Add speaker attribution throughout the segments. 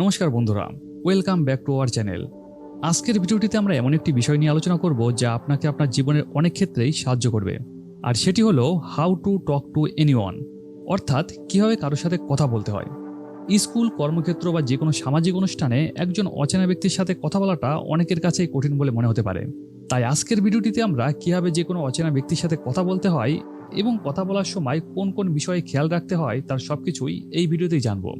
Speaker 1: নমস্কার বন্ধুরা, welcome back to our channel. আজকের ভিডিওটিতে আমরা এমন একটি বিষয় নিয়ে আলোচনা করব যা আপনাকে আপনার জীবনের অনেক ক্ষেত্রেই সাহায্য করবে। আর সেটি হলো how to talk to anyone, অর্থাৎ কিভাবে কারোর সাথে কথা বলতে হয়। স্কুল, কর্মক্ষেত্র বা যে কোনো সামাজিক অনুষ্ঠানে একজন অচেনা ব্যক্তির সাথে কথা বলাটা অনেকের কাছেই কঠিন বলে মনে হতে পারে। তাই আজকের ভিডিওটিতে আমরা কিভাবে যে কোনো অচেনা ব্যক্তির সাথে কথা বলতে হয় এবং কথা বলার সময় কোন কোন বিষয়ে খেয়াল রাখতে হয় তার সবকিছুই এই ভিডিওতেই জানবো।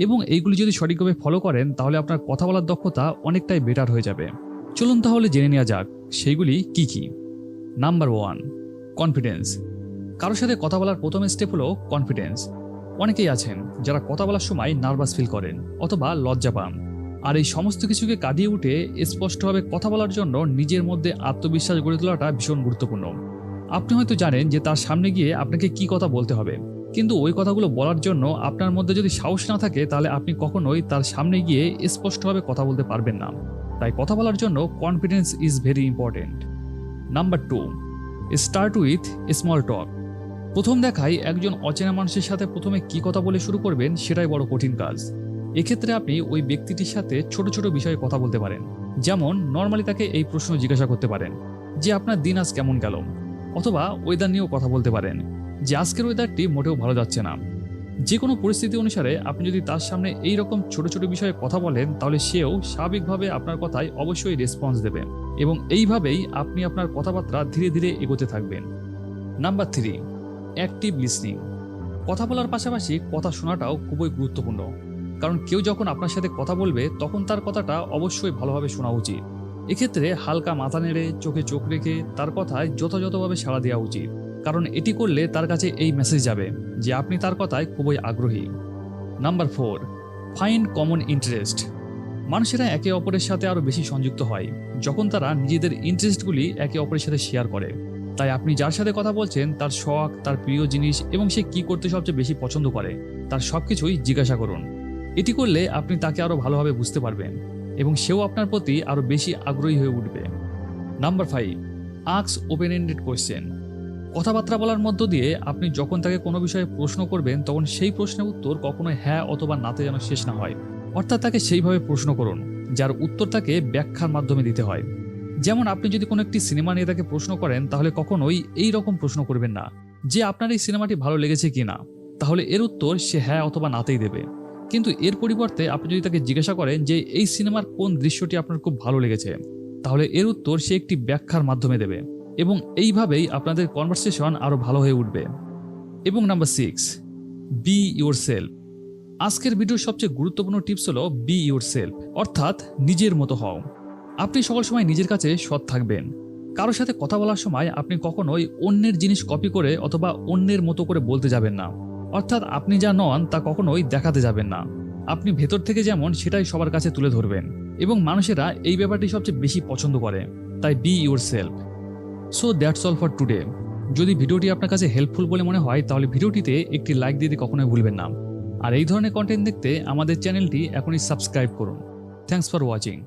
Speaker 1: এবং এইগুলি যদি সঠিকভাবে ফলো করেন তাহলে আপনার কথা বলার দক্ষতা অনেকটাই বেটার হয়ে যাবে। চলুন তাহলে জেনে নেওয়া যাক সেইগুলি কি কি। Number 1, confidence. কারোর সাথে কথা বলার প্রথম স্টেপ হলো কনফিডেন্স। অনেকেই আছেন যারা কথা বলার সময় নার্ভাস ফিল করেন অথবা লজ্জা পান। আর এই সমস্ত কিছুকে কাটিয়ে উঠে স্পষ্টভাবে কথা বলার জন্য নিজের মধ্যে আত্মবিশ্বাস গড়ে তোলাটা ভীষণ গুরুত্বপূর্ণ। আপনি হয়তো জানেন যে তার সামনে গিয়ে আপনাকে কি কথা বলতে হবে, কিন্তু ওই কথাগুলো বলার জন্য আপনার মধ্যে যদি সাহস না থাকে তাহলে আপনি কখনোই তার সামনে গিয়ে স্পষ্টভাবে কথা বলতে পারবেন না। তাই কথা বলার জন্য confidence is very important. Number 2, start with small talk. প্রথম দেখায় একজন অচেনা মানুষের সাথে প্রথমে কি কথা বলে শুরু করবেন সেটাই বড় কঠিন কাজ। এক্ষেত্রে আপনি ওই ব্যক্তিটির সাথে ছোট ছোট বিষয়ে কথা বলতে পারেন। যেমন নর্মালি তাকে এই প্রশ্ন জিজ্ঞাসা করতে পারেন যে আপনার দিন আজ কেমন গেল, অথবা ওয়েদার নিয়েও কথা বলতে পারেন যে আজকের ওয়েদারটি মোটেও ভালো যাচ্ছে না। যে কোনো পরিস্থিতি অনুসারে আপনি যদি তার সামনে এই রকম ছোট ছোট বিষয়ে কথা বলেন তাহলে সেও স্বাভাবিকভাবে আপনার কথায় অবশ্যই রেসপন্স দেবে এবং এইভাবেই আপনি আপনার কথাবার্তা ধীরে ধীরে এগোতে থাকবেন। Number 3, active listening. কথা বলার পাশাপাশি কথা শোনাটাও খুবই গুরুত্বপূর্ণ, কারণ কেউ যখন আপনার সাথে কথা বলবে তখন তার কথাটা অবশ্যই ভালোভাবে শোনা উচিত। এক্ষেত্রে হালকা মাথা নেড়ে চোখে চোখ রেখে তার কথায় যথাযথভাবে সাড়া দেওয়া উচিত, কারণ এটি করলে তার কাছে এই মেসেজ যাবে যে আপনি তার কথায় খুবই আগ্রহী। Number 4, find common interest. মানুষেরা একে অপরের সাথে আরও বেশি সংযুক্ত হয় যখন তারা নিজেদের ইন্টারেস্টগুলি একে অপরের সাথে শেয়ার করে। তাই আপনি যার সাথে কথা বলছেন তার শখ, তার প্রিয় জিনিস এবং সে কি করতে সবচেয়ে বেশি পছন্দ করে তার সবকিছুই জিজ্ঞাসা করুন। এটি করলে আপনি তাকে আরও ভালোভাবে বুঝতে পারবেন এবং সেও আপনার প্রতি আরও বেশি আগ্রহী হয়ে উঠবে। Number 5, ask open ended question. কথাবার্তা বলার মধ্য দিয়ে আপনি যখন তাকে কোনো বিষয়ে প্রশ্ন করবেন তখন সেই প্রশ্নের উত্তর কখনোই হ্যাঁ অথবা নাতে যেন শেষ না হয়। অর্থাৎ তাকে সেইভাবে প্রশ্ন করুন যার উত্তর তাকে ব্যাখ্যার মাধ্যমে দিতে হয়। যেমন আপনি যদি কোনো একটি সিনেমা নিয়ে তাকে প্রশ্ন করেন তাহলে কখনোই এই রকম প্রশ্ন করবেন না যে আপনার এই সিনেমাটি ভালো লেগেছে কিনা, তাহলে এর উত্তর সে হ্যাঁ অথবা নাতেই দেবে। কিন্তু এর পরিবর্তে আপনি যদি তাকে জিজ্ঞাসা করেন যে এই সিনেমার কোন দৃশ্যটি আপনার খুব ভালো লেগেছে, তাহলে এর উত্তর সে একটি ব্যাখ্যার মাধ্যমে দেবে এবং এইভাবেই আপনাদের কনভারসেশন আরো ভালো হয়ে উঠবে। এবং নাম্বার 6, বি ইউর সেলফ। আজকের ভিডিওর সবচেয়ে গুরুত্বপূর্ণ টিপস হলো বি ইউর সেলফ, অর্থাৎ নিজের মতো হও। আপনি সকল সময় নিজের কাছে সৎ থাকবেন। কারোর সাথে কথা বলার সময় আপনি কখনোই অন্যের জিনিস কপি করে অথবা অন্যের মতো করে বলতে যাবেন না। অর্থাৎ আপনি যা নন তা কখনোই দেখাতে যাবেন না। আপনি ভেতর থেকে যেমন সেটাই সবার কাছে তুলে ধরবেন এবং মানুষেরা এই ব্যাপারটি সবচেয়ে বেশি পছন্দ করে। তাই B your self. So that's all for today. যদি ভিডিওটি আপনার কাছে হেল্পফুল বলে মনে হয় তাহলে ভিডিওটিতে একটি লাইক দিতে কখনোই ভুলবেন না। আর এই ধরনের কন্টেন্ট দেখতে আমাদের চ্যানেলটি এখনই সাবস্ক্রাইব করুন। Thanks for watching.